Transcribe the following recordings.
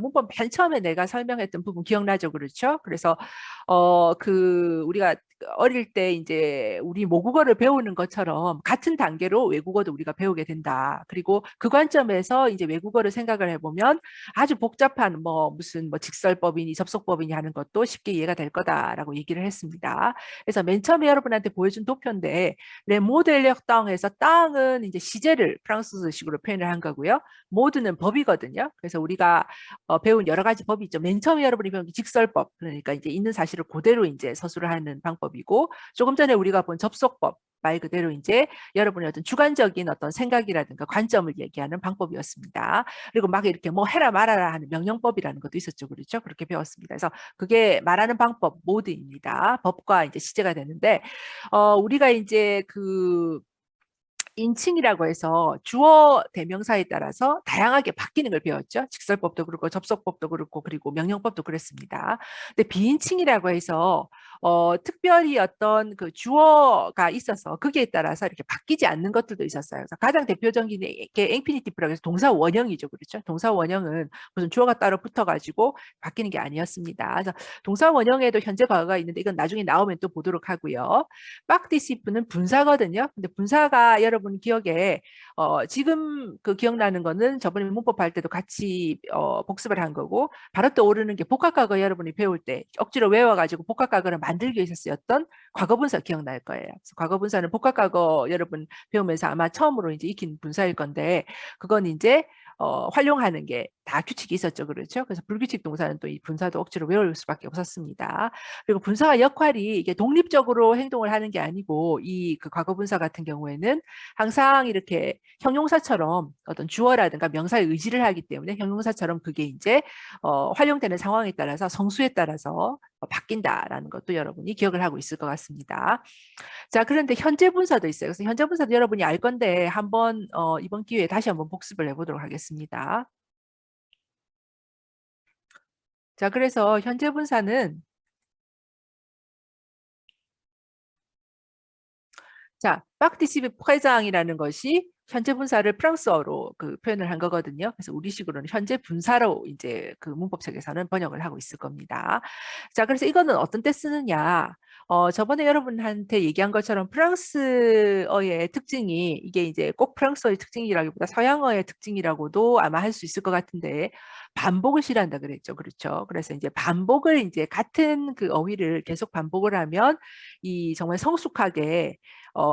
문법 맨 처음에 내가 설명했던 부분 기억나죠? 그렇죠? 그래서 우리가 어릴 때 이제 우리 모국어를 배우는 것처럼 같은 단계로 외국어도 우리가 배우게 된다. 그리고 그 관점에서 이제 외국어를 생각을 해보면 아주 복잡한 무슨 직설법이니 접속법이니 하는 것도 쉽게 이해가 될 거다라고 얘기를 했습니다. 그래서 맨 처음에 여러분한테 보여준 도표인데 레 모델력 땅에서 땅은 이제 시제를 프랑스식으로 표현을 한 거고요. 모드는 법이거든요. 그래서 우리가 배운 여러 가지 법이 있죠. 맨 처음에 여러분이 배운 게 직설법, 그러니까 이제 있는 사실을 그대로 이제 서술을 하는 방법이고, 조금 전에 우리가 본 접속법, 말 그대로 이제 여러분의 어떤 주관적인 어떤 생각이라든가 관점을 얘기하는 방법이었습니다. 그리고 막 이렇게 뭐 해라 말아라 하는 명령법이라는 것도 있었죠. 그렇죠? 그렇게 배웠습니다. 그래서 그게 말하는 방법 모드입니다. 법과 이제 시제가 되는데, 우리가 이제 인칭이라고 해서 주어 대명사에 따라서 다양하게 바뀌는 걸 배웠죠. 직설법도 그렇고 접속법도 그렇고 그리고 명령법도 그랬습니다. 근데 비인칭이라고 해서 특별히 어떤 그 주어가 있어서 거기에 따라서 이렇게 바뀌지 않는 것들도 있었어요. 그래서 가장 대표적인 게 인피니티브라고 해서 동사 원형이죠. 그렇죠? 동사 원형은 무슨 주어가 따로 붙어가지고 바뀌는 게 아니었습니다. 그래서 동사 원형에도 현재 과거가 있는데 이건 나중에 나오면 또 보도록 하고요. 박디시프는 분사거든요. 근데 분사가 여러분 기억에 지금 그 기억나는 거는 저번에 문법 할 때도 같이 복습을 한 거고 바로 떠오르는 게 복합과거 여러분이 배울 때 억지로 외워가지고 복합과거를 만들기 위해서 쓰였던 과거분사 기억날 거예요. 그래서 과거분사는 복합과거 여러분 배우면서 아마 처음으로 이제 익힌 분사일 건데 그건 이제 활용하는 게 다 규칙이 있었죠. 그렇죠? 그래서 불규칙 동사는 또 이 분사도 억지로 외울 수밖에 없었습니다. 그리고 분사의 역할이 이게 독립적으로 행동을 하는 게 아니고 이 그 과거분사 같은 경우에는 항상 이렇게 형용사처럼 어떤 주어라든가 명사의 의지를 하기 때문에 형용사처럼 그게 이제 활용되는 상황에 따라서 성수에 따라서 바뀐다라는 것도 여러분이 기억을 하고 있을 것 같습니다. 자, 그런데 현재 분사도 있어요. 그래서 현재 분사도 여러분이 알 건데 한번 이번 기회에 다시 한번 복습을 해보도록 하겠습니다. 자, 그래서 현재 분사는 자, 파르티시페 프레장이라는 것이 현재 분사를 프랑스어로 그 표현을 한 거거든요. 그래서 우리식으로는 현재 분사로 이제 그 문법책에서는 번역을 하고 있을 겁니다. 자, 그래서 이거는 어떤 때 쓰느냐? 저번에 여러분한테 얘기한 것처럼 프랑스어의 특징이 이게 이제 꼭 프랑스어의 특징이라기보다 서양어의 특징이라고도 아마 할 수 있을 것 같은데 반복을 싫어한다 그랬죠. 그렇죠. 그래서 이제 반복을 이제 같은 그 어휘를 계속 반복을 하면 이 정말 성숙하게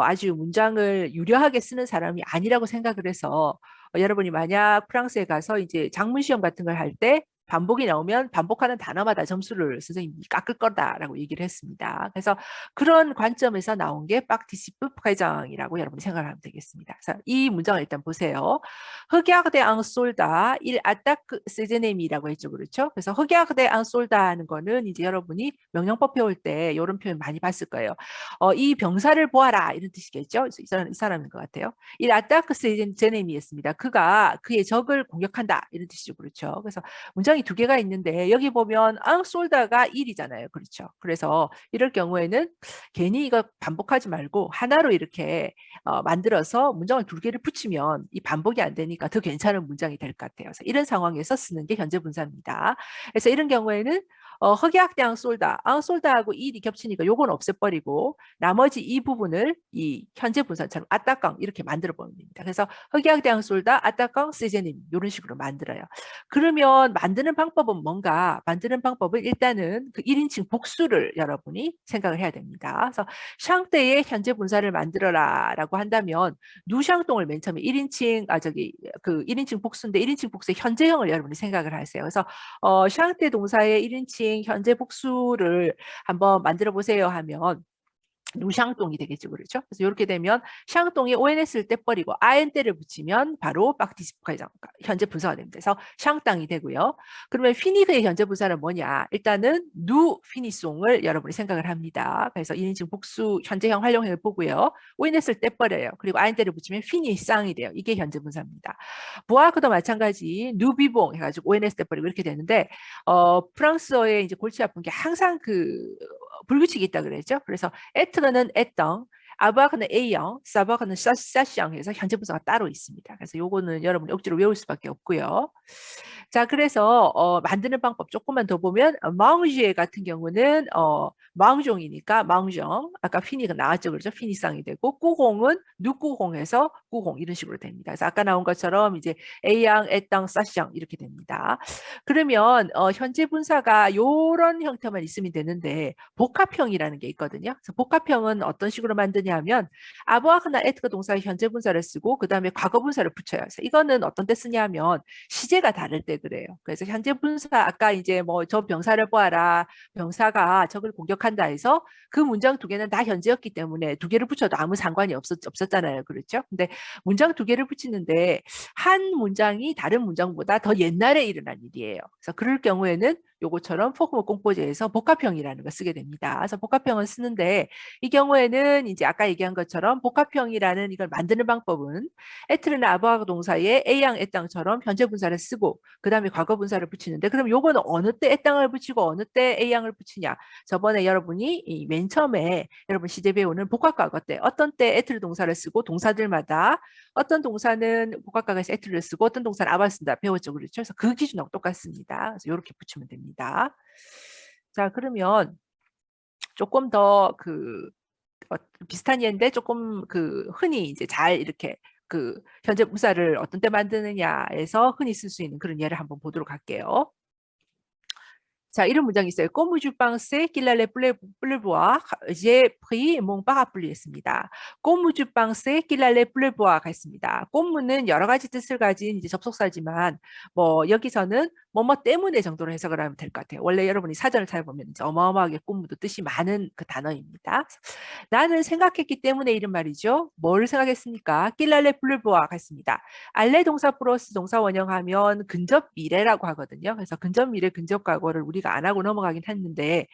아주 문장을 유려하게 쓰는 사람이 아니라고 생각을 해서 여러분이 만약 프랑스에 가서 이제 장문 시험 같은 걸 할 때 반복이 나오면 반복하는 단어마다 점수를 선생님이 깎을 거다라고 얘기를 했습니다. 그래서 그런 관점에서 나온 게 파르티시프 프레장이라고 여러분이 생각을 하면 되겠습니다. 그래서 이 문장을 일단 보세요. 흑야그데 앙 솔다 일 아따크 세제네미라고 했죠. 그렇죠? 그래서 흑야그데 앙 솔다 하는 거는 이제 여러분이 명령법 배울 때 이런 표현 많이 봤을 거예요. 이 병사를 보아라 이런 뜻이겠죠. 이 사람인 것 같아요. 이 아따크 세제네미였습니다. 그가 그의 적을 공격한다 이런 뜻이죠. 그렇죠? 그래서 문장이 두 개가 있는데 여기 보면 앙 솔다가 1이잖아요. 그렇죠? 그래서 이럴 경우에는 괜히 이거 반복하지 말고 하나로 이렇게 만들어서 문장을 두 개를 붙이면 이 반복이 안 되니까 더 괜찮은 문장이 될 것 같아요. 그래서 이런 상황에서 쓰는 게 현재 분사입니다. 그래서 이런 경우에는 흑약대 앙솔다, 앙솔다하고 일이 겹치니까 요건 없애버리고 나머지 이 부분을 이 현재 분사처럼 아따깡 이렇게 만들어 보면 됩니다. 그래서 흑약대 앙솔다, 아따깡 세제님 이런 식으로 만들어요. 그러면 만드는 방법은 뭔가? 만드는 방법은 일단은 그 1인칭 복수를 여러분이 생각을 해야 됩니다. 그래서 샹때의 현재 분사를 만들어라라고 한다면 누샹동을 맨 처음에 1인칭 그 1인칭 복수인데 1인칭 복수의 현재형을 여러분이 생각을 하세요. 그래서 샹때 동사의 1인칭 현재 복수를 한번 만들어 보세요 하면 누샹동이 되겠죠. 그렇죠? 그래서 이렇게 되면 샹동이 ONS를 떼버리고 IN때를 붙이면 바로 파티시프가 현재 분사가 됩니다. 그래서 샹땅이 되고요. 그러면 피니그의 현재 분사는 뭐냐? 일단은 누 피니송을 여러분이 생각을 합니다. 그래서 1인칭 복수 현재형 활용형을 보고요. ONS를 떼버려요. 그리고 IN때를 붙이면 피니쌍이 돼요. 이게 현재 분사입니다. 부하크도 마찬가지 누비봉 해가지고 ONS 떼버리고 이렇게 되는데 프랑스어의 이제 골치 아픈 게 항상 그 불규칙이 있다 그랬죠. 그래서 에트는 에땅, 아바크는 A형, 사바크는 사시형 해서 현재 분사가 따로 있습니다. 그래서 요거는 여러분이 억지로 외울 수밖에 없고요. 자, 그래서 만드는 방법 조금만 더 보면 마웅지에 같은 경우는 마웅종이니까 마웅정, 아까 피니가 나왔죠, 그렇죠? 피니쌍이 되고 꾸공은 누꾸공해서 꾸공 이런 식으로 됩니다. 그래서 아까 나온 것처럼 이제 A양, A땅, 사시양 이렇게 됩니다. 그러면 현재 분사가 요런 형태만 있으면 되는데 복합형이라는 게 있거든요. 그래서 복합형은 어떤 식으로 만드냐면 아보아크나 에트가 동사의 현재 분사를 쓰고 그 다음에 과거 분사를 붙여요. 그래서 이거는 어떤 때 쓰냐면 시제가 다를 때 그래요. 그래서 현재 분사 아까 이제 뭐 저 병사를 보아라. 병사가 적을 공격한다 해서 그 문장 두 개는 다 현재였기 때문에 두 개를 붙여도 아무 상관이 없었잖아요. 그렇죠? 근데 문장 두 개를 붙이는데 한 문장이 다른 문장보다 더 옛날에 일어난 일이에요. 그래서 그럴 경우에는 요거처럼 포크모 공포제에서 복합형이라는 걸 쓰게 됩니다. 그래서 복합형을 쓰는데 이 경우에는 이제 아까 얘기한 것처럼 복합형이라는 이걸 만드는 방법은 에트르나 아부하고 동사에 A양, A땅처럼 현재 분사를 쓰고 그 다음에 과거 분사를 붙이는데 그럼 요거는 어느 때 A땅을 붙이고 어느 때 A양을 붙이냐. 저번에 여러분이 맨 처음에 여러분 시제 배우는 복합과거 때 어떤 때 에트르 동사를 쓰고 동사들마다 어떤 동사는 복합과거에서 에트르를 쓰고 어떤 동사는 아바를 쓴다 배웠죠. 그렇죠? 그래서 그 기준하고 똑같습니다. 그래서 이렇게 붙이면 됩니다. 자, 그러면 조금 더 비슷한 예인데 조금 흔히 이제 잘 이렇게 현재 분사를 어떤 때 만드느냐에서 흔히 쓸 수 있는 그런 예를 한번 보도록 할게요. 자, 이런 문장이 있어요. Comme je pensais qu'il allait pleuvoir, j'ai pris mon parapluie 했습니다. Comme je pensais qu'il allait pleuvoir 했습니다. comme는 여러 가지 뜻을 가진 이제 접속사지만 뭐 여기서는 뭐뭐 때문에 정도로 해석을 하면 될 것 같아요. 원래 여러분이 사전을 찾아보면 이제 어마어마하게 comme도 뜻이 많은 그 단어입니다. 나는 생각했기 때문에 이런 말이죠. 뭘 생각했습니까? qu'il allait pleuvoir 했습니다. 알레 동사 플러스 동사 원형하면 근접 미래라고 하거든요. 그래서 근접 미래, 근접 과거를 우리가 안 하고 넘어가긴 했는데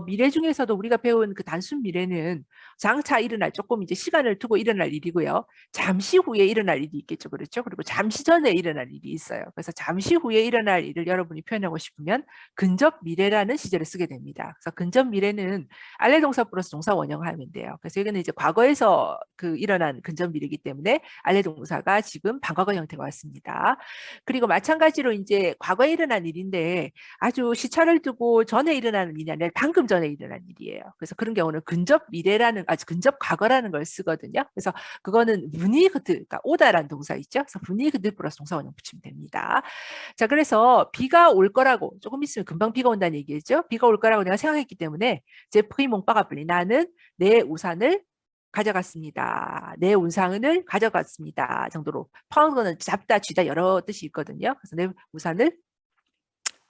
미래 중에서도 우리가 배운 그 단순 미래는 장차 일어날 조금 이제 시간을 두고 일어날 일이고요. 잠시 후에 일어날 일이 있겠죠. 그렇죠? 그리고 잠시 전에 일어날 일이 있어요. 그래서 잠시 후에 일어날 일을 여러분이 표현하고 싶으면 근접 미래라는 시제를 쓰게 됩니다. 그래서 근접 미래는 알레 동사 플러스 동사 원형하면 돼요. 그래서 여기는 이제 과거에서 일어난 근접 미래이기 때문에 알레 동사가 지금 반과거 형태가 왔습니다. 그리고 마찬가지로 이제 과거에 일어난 일인데 아주 시차를 두고 전에 일어나는 일이 아니라 방금 전에 일어난 일이에요. 그래서 그런 경우는 근접 미래라는 근접 과거라는 걸 쓰거든요. 그래서 그거는 문이그드, 그러니까 오다라는 동사 있죠. 그래서 문이그드 플러스 동사 원형 붙이면 됩니다. 자, 그래서 비가 올 거라고 조금 있으면 금방 비가 온다는 얘기죠. 비가 올 거라고 내가 생각했기 때문에 제 프리몽바가 불리 나는 내 우산을 가져갔습니다. 내 우산을 가져갔습니다. 정도로 파운드는 잡다, 쥐다 여러 뜻이 있거든요. 그래서 내 우산을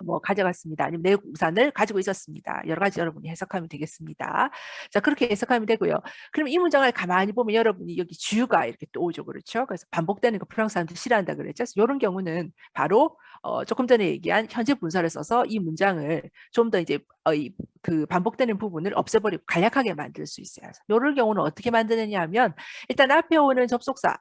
뭐 가져갔습니다. 아니면 내 우산을 가지고 있었습니다. 여러 가지 여러분이 해석하면 되겠습니다. 자, 그렇게 해석하면 되고요. 그럼 이 문장을 가만히 보면 여러분이 여기 주유가 이렇게 또 오죠. 그렇죠? 그래서 반복되는 거 프랑스 사람들 싫어한다 그랬죠. 그래서 이런 경우는 바로 조금 전에 얘기한 현재 분사를 써서 이 문장을 좀 더 이제 그 반복되는 부분을 없애버리고 간략하게 만들 수 있어요. 이런 경우는 어떻게 만드느냐 하면 일단 앞에 오는 접속사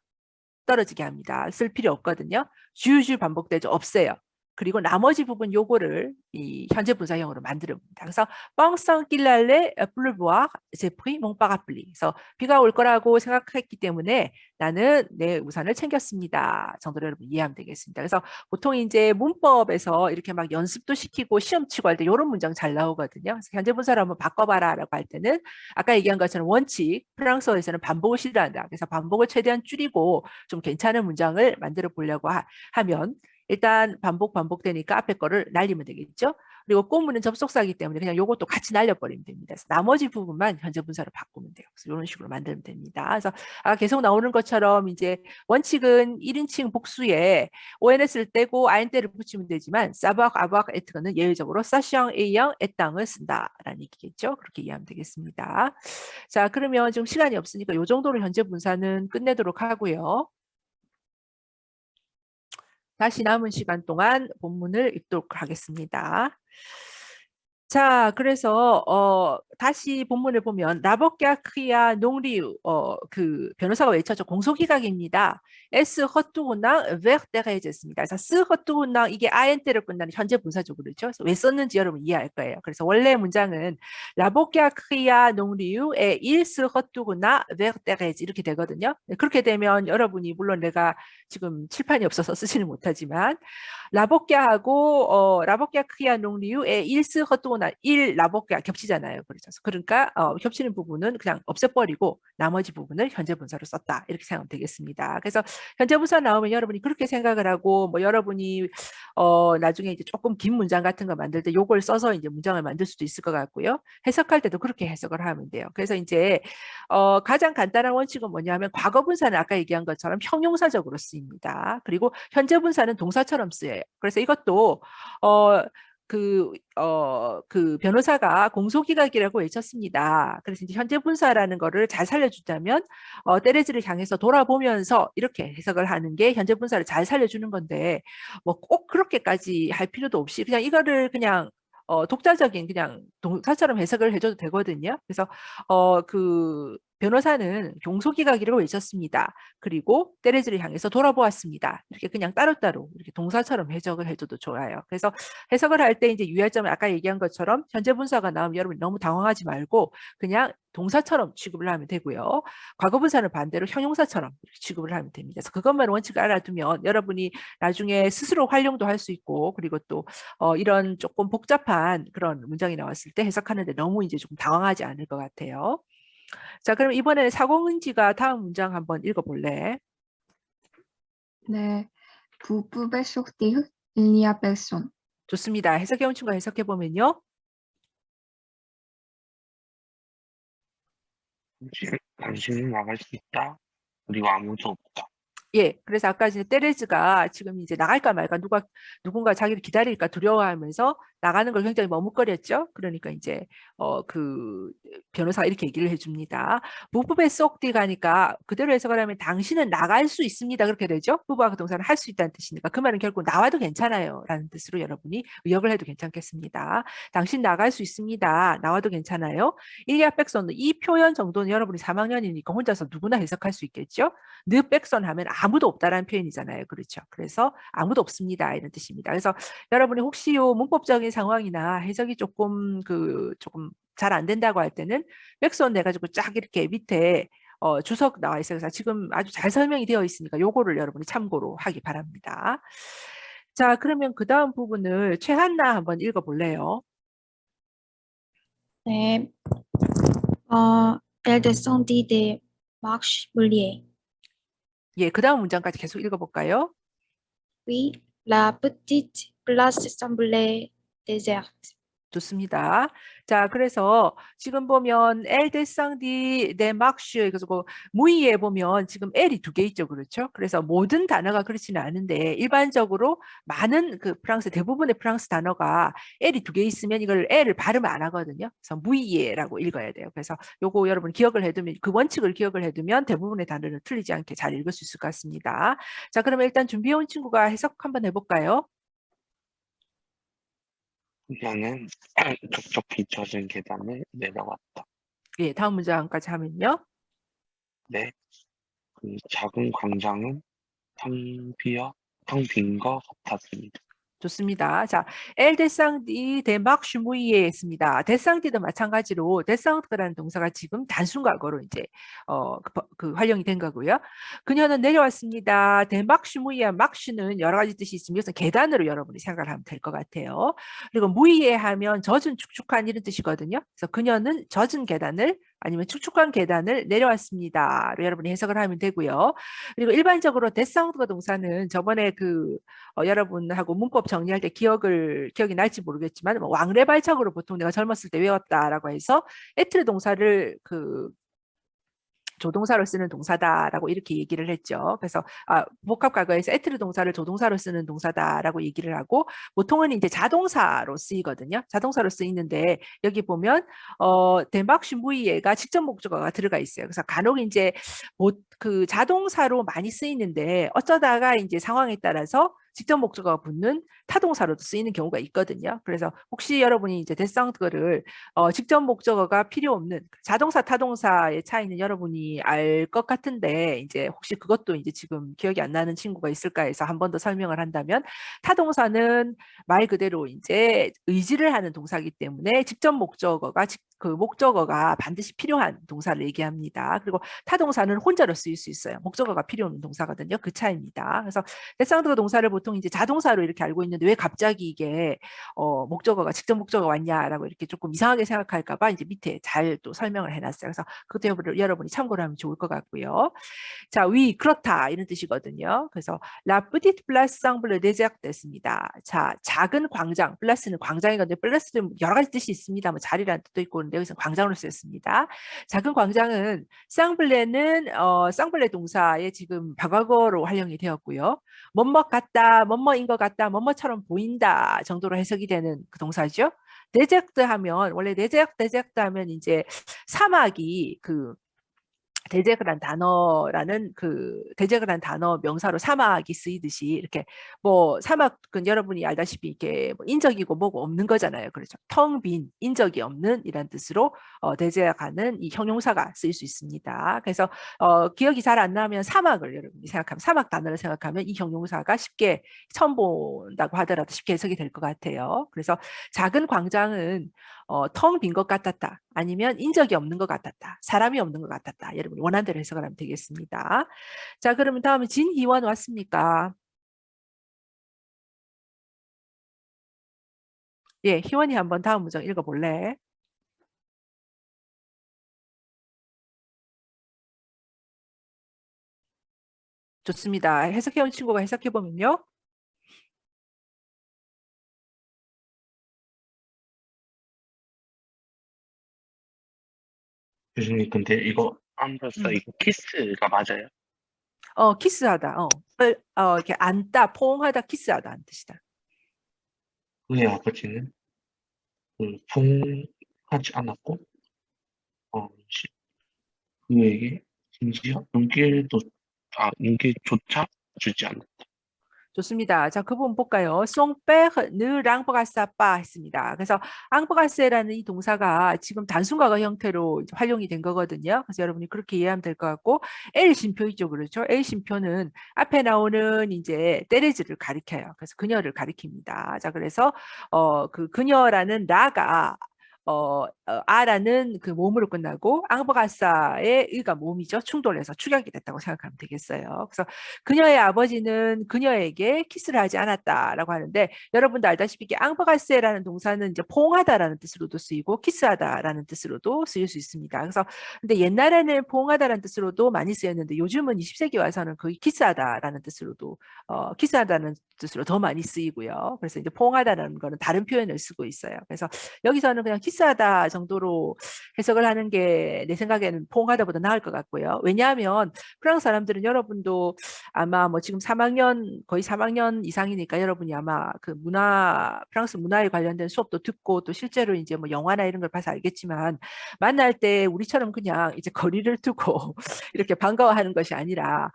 떨어지게 합니다. 쓸 필요 없거든요. 주주 반복되죠. 없애요. 그리고 나머지 부분 요거를 이 현재 분사형으로 만들어 봅니다. 그래서 뻥성 길랄레 플루브와 제프리 몽파가플리. 그래서 비가 올 거라고 생각했기 때문에 나는 내 우산을 챙겼습니다. 정도로 여러분 이해하면 되겠습니다. 그래서 보통 이제 문법에서 이렇게 막 연습도 시키고 시험 치고 할 때 이런 문장 잘 나오거든요. 그래서 현재 분사를 한번 바꿔봐라라고 할 때는 아까 얘기한 것처럼 원칙 프랑스어에서는 반복을 싫어한다. 그래서 반복을 최대한 줄이고 좀 괜찮은 문장을 만들어 보려고 하면 일단 반복되니까 앞에 거를 날리면 되겠죠. 그리고 꼬무는 접속사이기 때문에 그냥 요것도 같이 날려버리면 됩니다. 그래서 나머지 부분만 현재 분사로 바꾸면 돼요. 그래서 이런 식으로 만들면 됩니다. 그래서 계속 나오는 것처럼 이제 원칙은 1인칭 복수에 ONS를 떼고 INT를 붙이면 되지만 사박, 아박, 에트는 예외적으로 사시앙, A양, 에땅을 쓴다라는 얘기겠죠. 그렇게 이해하면 되겠습니다. 자, 그러면 지금 시간이 없으니까 요 정도로 현재 분사는 끝내도록 하고요. 다시 남은 시간 동안 본문을 읽도록 하겠습니다. 자, 그래서 다시 본문을 보면 라버갸크야 농리우 그 변호사가 외쳤죠. 공소기각입니다. S 허투훈낭 웨흐데가해졌습니다. 그래서 스 허투훈낭 이게 아엔테로 끝나는 현재 분사적으로 그렇죠. 그래서 왜 썼는지 여러분 이해할 거예요. 그래서 원래 문장은 라버갸크야 농리우의 일스 허투훈나 웨흐데가해지 이렇게 되거든요. 그렇게 되면 여러분이 물론 내가 지금 칠판이 없어서 쓰지는 못하지만 라버갸 크야 농리우의 일스 헛도나 일 라버갸 겹치잖아요. 그렇죠. 그러니까 겹치는 부분은 그냥 없애버리고 나머지 부분을 현재 분사로 썼다. 이렇게 생각하면 되겠습니다. 그래서 현재 분사 나오면 여러분이 그렇게 생각을 하고 뭐 여러분이 나중에 이제 조금 긴 문장 같은 거 만들 때 요걸 써서 이제 문장을 만들 수도 있을 것 같고요. 해석할 때도 그렇게 해석을 하면 돼요. 그래서 이제 가장 간단한 원칙은 뭐냐면 과거 분사는 아까 얘기한 것처럼 형용사적으로 쓰입니다. 그리고 현재 분사는 동사처럼 쓰여요. 그래서 이것도 그 변호사가 공소기각이라고 외쳤습니다. 그래서 이제 현재 분사라는 거를 잘 살려주자면 때레즈를 향해서 돌아보면서 이렇게 해석을 하는 게 현재 분사를 잘 살려주는 건데 뭐 꼭 그렇게까지 할 필요도 없이 그냥 이거를 그냥 독자적인 그냥 동사처럼 해석을 해줘도 되거든요. 그래서 그 변호사는 공소기각이라고 외쳤습니다. 그리고 때레즈를 향해서 돌아보았습니다. 이렇게 그냥 따로따로 이렇게 동사처럼 해석을 해줘도 좋아요. 그래서 해석을 할 때 이제 유의할 점은 아까 얘기한 것처럼 현재 분사가 나오면 여러분 너무 당황하지 말고 그냥 동사처럼 취급을 하면 되고요. 과거 분사는 반대로 형용사처럼 이렇게 취급을 하면 됩니다. 그래서 그것만 원칙을 알아두면 여러분이 나중에 스스로 활용도 할 수 있고 그리고 또 이런 조금 복잡한 그런 문장이 나왔을 때 해석하는데 너무 이제 조금 당황하지 않을 것 같아요. 자, 그럼 이번에는 사공은지가 다음 문장 한번 읽어볼래? 네, 부부 besoktig Ilya Bergson. 좋습니다. 해석해온 친구가 해석해보면요. 당신은 나갈 수 있다. 그리고 아무도 없다. 예, 그래서 아까 이제 때레즈가 지금 이제 나갈까 말까 누군가 자기를 기다릴까 두려워하면서 나가는 걸 굉장히 머뭇거렸죠. 그러니까 이제 그 변호사가 이렇게 얘기를 해줍니다. 부부배 쏙디 가니까 그대로 해석을 하면 당신은 나갈 수 있습니다. 그렇게 되죠. 부부가 그 동사를 할 수 있다는 뜻이니까 그 말은 결국 나와도 괜찮아요. 라는 뜻으로 여러분이 의역을 해도 괜찮겠습니다. 당신 나갈 수 있습니다. 나와도 괜찮아요. 일리아 백선 이 표현 정도는 여러분이 3학년이니까 혼자서 누구나 해석할 수 있겠죠. 느 백선 하면 아무도 없다라는 표현이잖아요. 그렇죠. 그래서 아무도 없습니다. 이런 뜻입니다. 그래서 여러분이 혹시 요 문법적인 상황이나 해석이 조금 잘 안 된다고 할 때는 백선 내가지고 쫙 이렇게 밑에 주석 나와 있어요. 그래서 지금 아주 잘 설명이 되어 있으니까 요거를 여러분이 참고로 하기 바랍니다. 자, 그러면 그 다음 부분을 최한나 한번 읽어볼래요? 네. Elle descendit des marches Mulliez. 예, 그 다음 문장까지 계속 읽어볼까요? Oui, la petite place semblait déserte. 좋습니다. 자, 그래서 지금 보면 엘 데상디 데 막슈 그래서 무이에 보면 지금 L이 2개 있죠. 그렇죠? 그래서 모든 단어가 그렇지는 않은데 일반적으로 많은 그 프랑스 대부분의 프랑스 단어가 L이 2개 있으면 이걸 L을 발음 안 하거든요. 그래서 무이에라고 읽어야 돼요. 그래서 요거 여러분 기억을 해두면 그 원칙을 기억을 해두면 대부분의 단어를 틀리지 않게 잘 읽을 수 있을 것 같습니다. 자, 그러면 일단 준비해온 친구가 해석 한번 해볼까요? 그녀는 촉촉히 젖은 계단을 내려왔다. 예, 다음 문장까지 하면요. 네, 그 작은 광장은 텅 빈 것 같았습니다. 좋습니다. 자, 엘 데상디 데막 슈무이에 했습니다. 데상디도 마찬가지로 데상드라는 동사가 지금 단순 과거로 이제 활용이 된 거고요. 그녀는 내려왔습니다. 데막 슈무이에 막슈는 여러 가지 뜻이 있으면 이것은 계단으로 여러분이 생각을 하면 될 것 같아요. 그리고 무이에 하면 젖은 축축한 이런 뜻이거든요. 그래서 그녀는 젖은 계단을 아니면 축축한 계단을 내려왔습니다. 여러분이 해석을 하면 되고요. 그리고 일반적으로 데상드 동사는 저번에 여러분하고 문법 정리할 때 기억이 날지 모르겠지만 뭐 왕래발작으로 보통 내가 젊었을 때 외웠다라고 해서 에트르 동사를 조동사로 쓰는 동사다라고 이렇게 얘기를 했죠. 그래서 복합 과거에서 에트르 동사를 조동사로 쓰는 동사다라고 얘기를 하고 보통은 이제 자동사로 쓰이거든요. 자동사로 쓰이는데 여기 보면 덴박슈 무이에가 직접 목적어가 들어가 있어요. 그래서 간혹 이제 그 자동사로 많이 쓰이는데 어쩌다가 이제 상황에 따라서 직접 목적어가 붙는 타동사로도 쓰이는 경우가 있거든요. 그래서 혹시 여러분이 이제 데상드를 직접 목적어가 필요 없는 자동사, 타동사의 차이는 여러분이 알 것 같은데 이제 혹시 그것도 이제 지금 기억이 안 나는 친구가 있을까 해서 한 번 더 설명을 한다면 타동사는 말 그대로 이제 의지를 하는 동사이기 때문에 직접 목적어가 그 목적어가 반드시 필요한 동사를 얘기합니다. 그리고 타동사는 혼자로 쓰일 수 있어요. 목적어가 필요 없는 동사거든요. 그 차이입니다. 그래서 데상드가 동사를 보통 이제 자동사로 이렇게 알고 있는데 왜 갑자기 이게 목적어가 직접 목적어가 왔냐라고 이렇게 조금 이상하게 생각할까 봐 이제 밑에 잘 또 설명을 해놨어요. 그래서 그것도 여러분이 참고를 하면 좋을 것 같고요. 자, 그렇다 이런 뜻이거든요. 그래서 La petite place semble déserte 됐습니다. 자, 작은 광장, 플라스는 광장이거든요. 플라스는 여러 가지 뜻이 있습니다. 뭐 자리라는 뜻도 있고 그런데 여기서 광장으로 쓰였습니다. 작은 광장은 쌍블레는 쌍블레 동사의 지금 과거로 활용이 되었고요. 뭐뭐 같다, 뭐뭐인 것 같다, 뭐뭐처럼 보인다 정도로 해석이 되는 그 동사죠. 데제르트 하면 원래 데제르트 하면 이제 사막이 그 데제그란 단어라는 데제그란 단어 명사로 사막이 쓰이듯이 이렇게 뭐 사막은 여러분이 알다시피 이렇게 뭐 인적이고 뭐고 없는 거잖아요. 그렇죠. 텅 빈 인적이 없는 이란 뜻으로 데제가는 이 형용사가 쓰일 수 있습니다. 그래서 기억이 잘 안 나면 사막을 여러분이 생각하면 사막 단어를 생각하면 이 형용사가 쉽게 처음 본다고 하더라도 쉽게 해석이 될 것 같아요. 그래서 작은 광장은 텅 빈 것 같았다. 아니면 인적이 없는 것 같았다. 사람이 없는 것 같았다. 여러분 원하는 대로 해석을 하면 되겠습니다. 자, 그러면 다음에 진희원 왔습니까? 예, 희원이 한번 다음 문장 읽어볼래? 좋습니다. 해석해온 친구가 해석해보면요. 교수님, 근데 이거 암버사 이거 키스가 맞아요? 키스하다. 이렇게 안다, 포옹하다, 키스하다 하는 뜻이다. 그의 아버지는 포옹하지 않았고, 그에게 심지어 눈길조차 주지 않았다. 좋습니다. 자, 그 부분 볼까요? 송페르 느 랑버가사빠 했습니다. 그래서 앙버가세라는 이 동사가 지금 단순 과거 형태로 활용이 된 거거든요. 그래서 여러분이 그렇게 이해하면 될 것 같고 L 심표이죠. 그렇죠? L 심표는 앞에 나오는 이제 테레즈를 가리켜요. 그래서 그녀를 가리킵니다. 자, 그래서 그 그녀라는 라가 아라는 그 몸으로 끝나고 앙버가사의 의가 몸이죠. 충돌해서 축약이 됐다고 생각하면 되겠어요. 그래서 그녀의 아버지는 그녀에게 키스를 하지 않았다라고 하는데 여러분도 알다시피 앙버가세라는 동사는 이제 포옹하다라는 뜻으로도 쓰이고 키스하다라는 뜻으로도 쓰일 수 있습니다. 그래서 근데 옛날에는 포옹하다라는 뜻으로도 많이 쓰였는데 요즘은 20세기 와서는 거의 키스하다라는 뜻으로도 키스하다는 뜻으로 더 많이 쓰이고요. 그래서 이제 포옹하다라는 거는 다른 표현을 쓰고 있어요. 그래서 여기서는 그냥 키스하다 정도로 해석을 하는 게 내 생각에는 포옹하다보다 나을 것 같고요. 왜냐하면 프랑스 사람들은 여러분도 아마 뭐 지금 3학년 거의 3학년 이상이니까 여러분이 아마 그 프랑스 문화에 관련된 수업도 듣고 또 실제로 이제 뭐 영화나 이런 걸 봐서 알겠지만 만날 때 우리처럼 그냥 이제 거리를 두고 이렇게 반가워하는 것이 아니라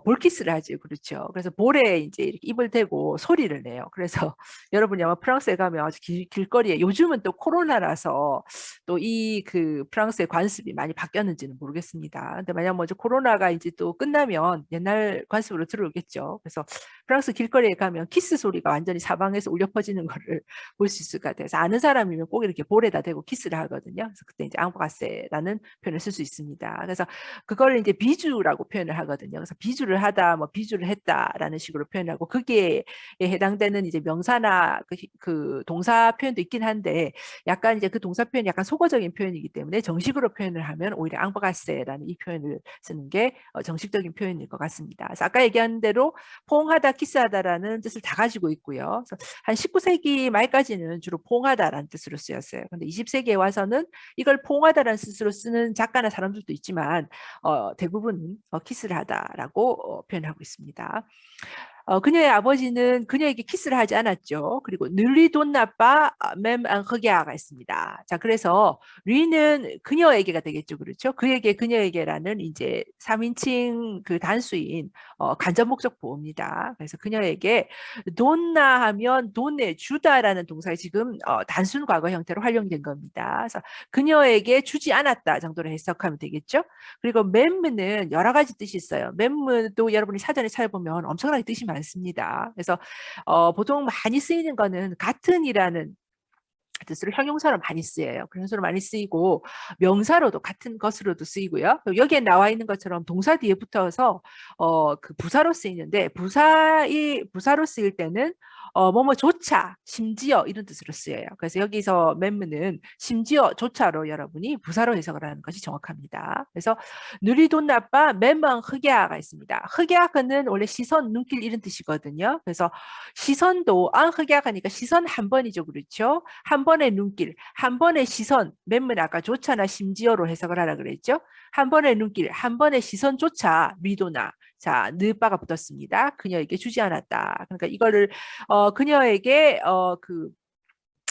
볼키스를 하지. 그렇죠. 그래서 볼에 이제 이렇게 입을 대고 소리를 내요. 그래서 여러분이 아마 프랑스에 가면 아주 길거리에 요즘은 또 코로나라서 또 이 그 프랑스의 관습이 많이 바뀌었는지는 모르겠습니다. 근데 만약 먼저 코로나가 이제 또 끝나면 옛날 관습으로 들어오겠죠. 그래서 프랑스 길거리에 가면 키스 소리가 완전히 사방에서 울려 퍼지는 거를 볼 수 있을 것 같아요. 그래서 아는 사람이면 꼭 이렇게 볼에다 대고 키스를 하거든요. 그래서 그때 이제 앙버가세라는 표현을 쓸 수 있습니다. 그래서 그걸 이제 비주라고 표현을 하거든요. 그래서 비주를 하다, 뭐 비주를 했다라는 식으로 표현하고 그게 해당되는 이제 명사나 그 동사 표현도 있긴 한데 약간 이제 그 동사 표현이 약간 속어적인 표현이기 때문에 정식으로 표현을 하면 오히려 앙버가세라는 이 표현을 쓰는 게 정식적인 표현일 것 같습니다. 그래서 아까 얘기한 대로 포옹하다, 키스하다라는 뜻을 다 가지고 있고요. 그래서 한 19세기 말까지는 주로 포옹하다라는 뜻으로 쓰였어요. 근데 20세기에 와서는 이걸 포옹하다라는 뜻으로 쓰는 작가나 사람들도 있지만 대부분 키스를 하다라고 표현하고 있습니다. 그녀의 아버지는 그녀에게 키스를 하지 않았죠. 그리고 늘리 돈 나빠 맴안 흑야가 있습니다. 자, 그래서 리는 그녀에게가 되겠죠. 그렇죠? 그에게 그녀에게라는 이제 3인칭 그 단수인 간접 목적 보호입니다. 그래서 그녀에게 돈나 하면 돈내 주다라는 동사가 지금 단순 과거 형태로 활용된 겁니다. 그래서 그녀에게 주지 않았다 정도로 해석하면 되겠죠. 그리고 맴은 여러 가지 뜻이 있어요. 맴도 여러분이 사전에 찾아보면 엄청나게 뜻이 많습니다. 그래서 보통 많이 쓰이는 거는 같은이라는 뜻으로 형용사로 많이 쓰여요. 형용사로 많이 쓰이고 명사로도 같은 것으로도 쓰이고요. 여기에 나와 있는 것처럼 동사 뒤에 붙어서 그 부사로 쓰이는데 부사로 쓰일 때는 뭐뭐조차, 심지어 이런 뜻으로 쓰여요. 그래서 여기서 맴은 심지어 조차로 여러분이 부사로 해석을 하는 것이 정확합니다. 그래서 누리 돈 나빠 맴은 흑야가 있습니다. 흑야는 원래 시선, 눈길 이런 뜻이거든요. 그래서 시선도 안 흑야가니까 시선 한 번이죠. 그렇죠? 한 번의 눈길, 한 번의 시선, 맴은 아까 조차나 심지어로 해석을 하라 그랬죠? 한 번의 눈길, 한 번의 시선조차 미도나 자, 느바가 붙었습니다. 그녀에게 주지 않았다. 그러니까 이거를 그녀에게 그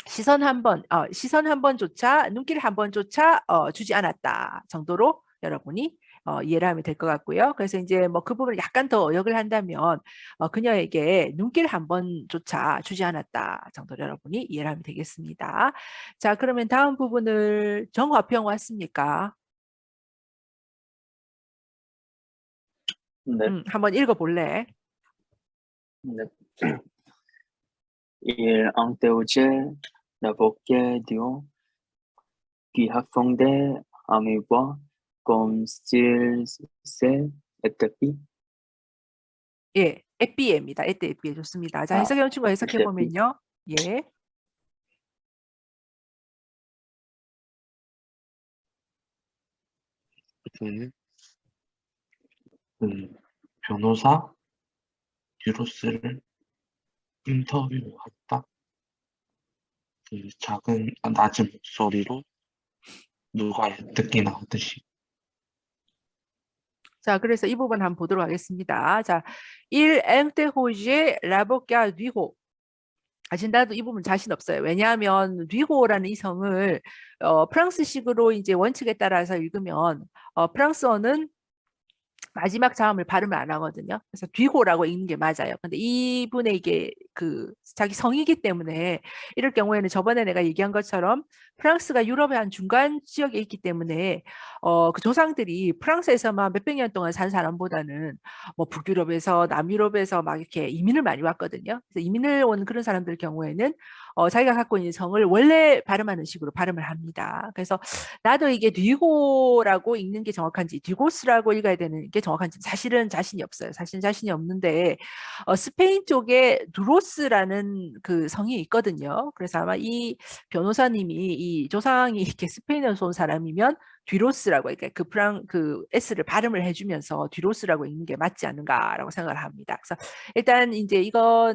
시선 한 번조차 눈길 한 번조차 주지 않았다 정도로 여러분이 이해를 하면 될 것 같고요. 그래서 이제 뭐 그 부분을 약간 더 어역을 한다면 그녀에게 눈길 한 번조차 주지 않았다 정도로 여러분이 이해를 하면 되겠습니다. 자, 그러면 다음 부분을 정화평 왔습니까? 네. 한번 읽어볼래? 네. Il interrogeait l'avocat Dion, qui répondait à mes voix comme s'il s'était 예, 에삐에입니다. 에때 에삐에 좋습니다. 자, 해석해온 친구 해석해 보면요. 예. 저는 변호사 듀로스를 인터뷰했다. 그 낮은 목소리로 누가 듣기나 하듯이. 자, 그래서 이 부분 한번 보도록 하겠습니다. 자, il interrogeait l'avocat Duho. 사실 나도 이 부분 자신 없어요. 왜냐하면 뉘고라는 이 성을 프랑스식으로 이제 원칙에 따라서 읽으면 프랑스어는 마지막 자음을 발음을 안 하거든요. 그래서 뒤고라고 읽는 게 맞아요. 근데 이분의 이게 그 자기 성이기 때문에 이럴 경우에는 저번에 내가 얘기한 것처럼 프랑스가 유럽의 한 중간 지역에 있기 때문에 그 조상들이 프랑스에서만 몇백 년 동안 산 사람보다는 뭐 북유럽에서 남유럽에서 막 이렇게 이민을 많이 왔거든요. 그래서 이민을 온 그런 사람들 경우에는 자기가 갖고 있는 성을 원래 발음하는 식으로 발음을 합니다. 그래서 나도 이게 뉘고라고 읽는 게 정확한지 듀고스라고 읽어야 되는 게 정확한지 사실은 자신이 없어요. 사실은 자신이 없는데 스페인 쪽에 두로스라는 그 성이 있거든요. 그래서 아마 이 변호사님이 이 조상이 이렇게 스페인에서 온 사람이면 듀로스라고 그러니까 그 S를 발음을 해주면서 듀로스라고 읽는 게 맞지 않는가라고 생각을 합니다. 그래서 일단 이제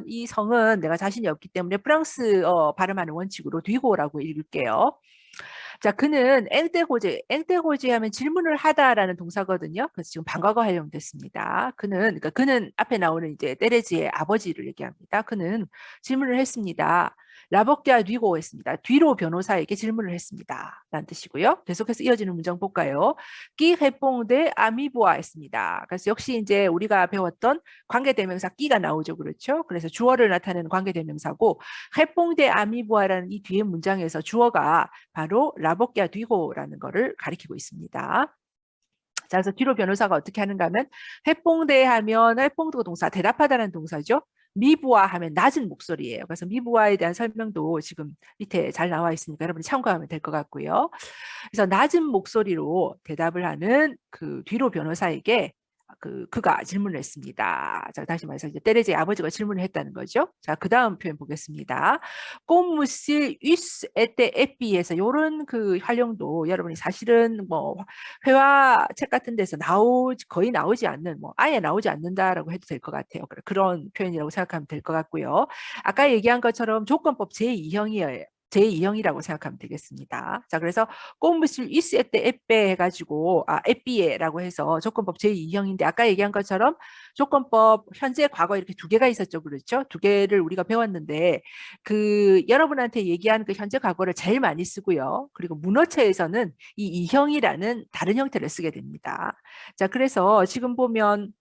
이 성은 내가 자신이 없기 때문에 프랑스어 발음하는 원칙으로 뉘고라고 읽을게요. 자, 그는 앵떼호제 하면 질문을 하다라는 동사거든요. 그래서 지금 반과거 활용됐습니다. 그러니까 그는 앞에 나오는 이제 테레즈의 아버지를 얘기합니다. 그는 질문을 했습니다. 라버끼아 뒤고 했습니다. 뒤로 변호사에게 질문을 했습니다. 라는 뜻이고요. 계속해서 이어지는 문장 볼까요? 끼 해뽕데 아미보아 했습니다. 그래서 역시 이제 우리가 배웠던 관계대명사 끼가 나오죠. 그렇죠? 그래서 주어를 나타내는 관계대명사고 해뽕데 아미보아라는 이 뒤에 문장에서 주어가 바로 라버끼아 뒤고라는 거를 가리키고 있습니다. 자, 그래서 뒤로 변호사가 어떻게 하는가 하면 해뽕대 하면 해뽕도 동사 대답하다는 동사죠. 미부아 하면 낮은 목소리예요. 그래서 미부아에 대한 설명도 지금 밑에 잘 나와 있으니까 여러분이 참고하면 될 것 같고요. 그래서 낮은 목소리로 대답을 하는 그 뒤로 변호사에게 그가 질문을 했습니다. 자, 다시 말해서 이제 테레즈의 아버지가 질문을 했다는 거죠. 자, 그 다음 표현 보겠습니다. 꼬무실 위스 에테 에피에서 이런 그 활용도 여러분이 사실은 뭐 회화책 같은 데서 거의 나오지 않는 뭐 아예 나오지 않는다라고 해도 될 것 같아요. 그런 표현이라고 생각하면 될 것 같고요. 아까 얘기한 것처럼 조건법 제2형이에요. 제2형이라고 생각하면 되겠습니다. 자, 그래서 꼼무실 이스 에때 에빼 해가지고 에삐에라고 해서 조건법 제2형인데 아까 얘기한 것처럼 조건법 현재 과거 이렇게 두 개가 있었죠. 그렇죠? 두 개를 우리가 배웠는데 그 여러분한테 얘기한 그 현재 과거를 제일 많이 쓰고요. 그리고 문어체에서는 이 이형이라는 다른 형태를 쓰게 됩니다. 자, 그래서 지금 보면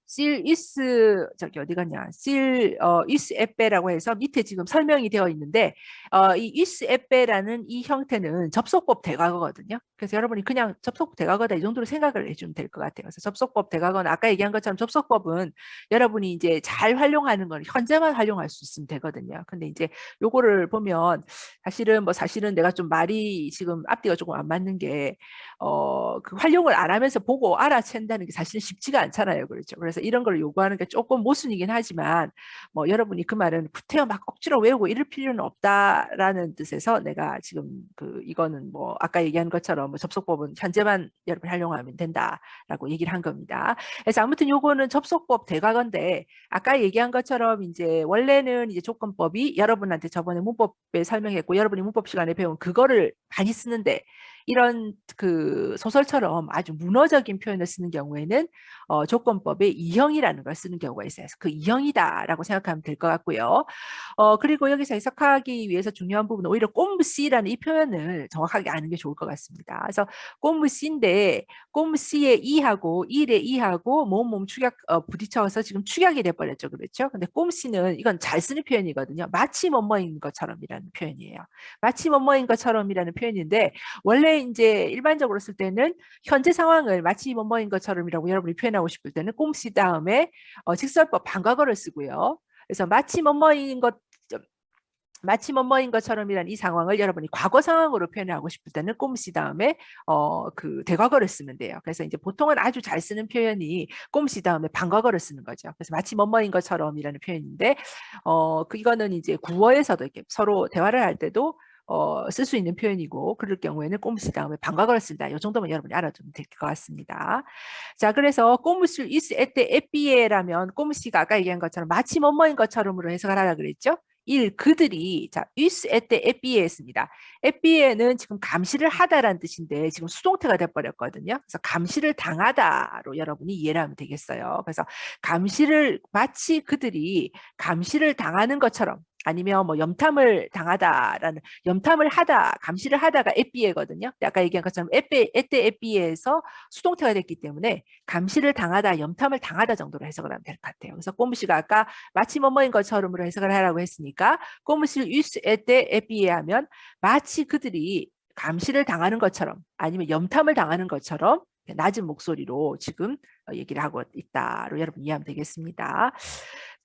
실 이스 저기 어디 갔냐 실 이스 에빼라고 해서 밑에 지금 설명이 되어 있는데 이 이스 에빼라는 이 형태는 접속법 대과거거든요. 그래서 여러분이 그냥 접속법 대과거다 이 정도로 생각을 해주면 될 것 같아요. 그래서 접속법 대과거는 아까 얘기한 것처럼 접속법은 여러분이 이제 잘 활용하는 건 현재만 활용할 수 있으면 되거든요. 근데 이제 요거를 보면 사실은 내가 좀 말이 지금 앞뒤가 조금 안 맞는 게 그 활용을 안 하면서 보고 알아챈다는 게 사실은 쉽지가 않잖아요. 그렇죠. 그래서 이런 걸 요구하는 게 조금 모순이긴 하지만 뭐 여러분이 그 말은 구태여 막 억지로 외우고 이럴 필요는 없다라는 뜻에서 내가 지금 이거는 뭐 아까 얘기한 것처럼 뭐 접속법은 현재만 여러분 활용하면 된다라고 얘기를 한 겁니다. 그래서 아무튼 요거는 접속법 대과건데 아까 얘기한 것처럼 이제 원래는 이제 조건법이 여러분한테 저번에 문법에 설명했고 여러분이 문법 시간에 배운 그거를 많이 쓰는데 이런 그 소설처럼 아주 문어적인 표현을 쓰는 경우에는 조건법의 이형이라는 걸 쓰는 경우가 있어요. 그 이형이다라고 생각하면 될 것 같고요. 그리고 여기서 해석하기 위해서 중요한 부분은 오히려 꼼무씨라는 이 표현을 정확하게 아는 게 좋을 것 같습니다. 그래서 꼼무씨인데 꼼무씨의 이하고 일의 이하고 몸 축약 부딪혀서 지금 축약이 돼버렸죠. 그렇죠? 근데 꼼씨는 이건 잘 쓰는 표현이거든요. 마치 뭐뭐인 것처럼이라는 표현이에요. 마치 뭐뭐인 것처럼이라는 표현인데 원래 이제 일반적으로 쓸 때는 현재 상황을 마치 뭐뭐인 것처럼이라고 여러분이 표현하고 싶을 때는 꼼씨 다음에 직설법 반과거를 쓰고요. 그래서 마치 뭐뭐인 것처럼이란 이 상황을 여러분이 과거 상황으로 표현하고 싶을 때는 꼼씨 다음에 그 대과거를 쓰면 돼요. 그래서 이제 보통은 아주 잘 쓰는 표현이 꼼씨 다음에 반과거를 쓰는 거죠. 그래서 마치 뭐뭐인 것처럼이라는 표현인데 이거는 이제 구어에서도 이렇게 서로 대화를 할 때도 쓸 수 있는 표현이고 그럴 경우에는 꼼무씨 다음에 반과거를 쓴다. 이 정도면 여러분이 알아두면 될 것 같습니다. 자, 그래서 꼼무실 이스 에때 에삐에라면 꼼무씨가 아까 얘기한 것처럼 마치 뭐뭐인 것처럼으로 해석을 하라 그랬죠. 그들이 자 이스 에때 에삐에였습니다. 에삐에는 지금 감시를 하다라는 뜻인데 지금 수동태가 돼버렸거든요. 그래서 감시를 당하다로 여러분이 이해를 하면 되겠어요. 그래서 마치 그들이 감시를 당하는 것처럼 아니면 뭐 염탐을 하다, 감시를 하다가 에삐에거든요. 아까 얘기한 것처럼 에때 에삐에에서 수동태가 됐기 때문에 감시를 당하다, 염탐을 당하다 정도로 해석을 하면 될 것 같아요. 그래서 꼼무씨가 아까 마치 뭐뭐인 것처럼으로 해석을 하라고 했으니까 꼼무실 유스 에때 에삐에 하면 마치 그들이 감시를 당하는 것처럼 아니면 염탐을 당하는 것처럼 낮은 목소리로 지금 얘기를 하고 있다로 여러분 이해하면 되겠습니다.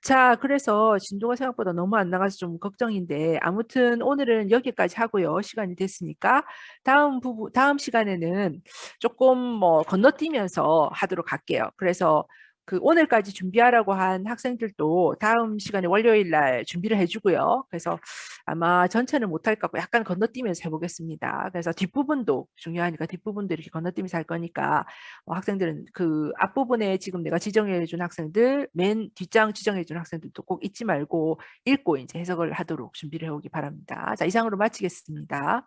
자, 그래서 진도가 생각보다 너무 안 나가서 좀 걱정인데 아무튼 오늘은 여기까지 하고요. 시간이 됐으니까 다음 시간에는 조금 뭐 건너뛰면서 하도록 할게요. 그래서 그 오늘까지 준비하라고 한 학생들도 다음 시간에 월요일 날 준비를 해주고요. 그래서 아마 전체는 못할 것 같고 약간 건너뛰면서 해보겠습니다. 그래서 뒷부분도 중요하니까 뒷부분도 이렇게 건너뛰면서 할 거니까 학생들은 그 앞부분에 지금 내가 지정해준 학생들 맨 뒷장 지정해준 학생들도 꼭 잊지 말고 읽고 이제 해석을 하도록 준비를 해오기 바랍니다. 자, 이상으로 마치겠습니다.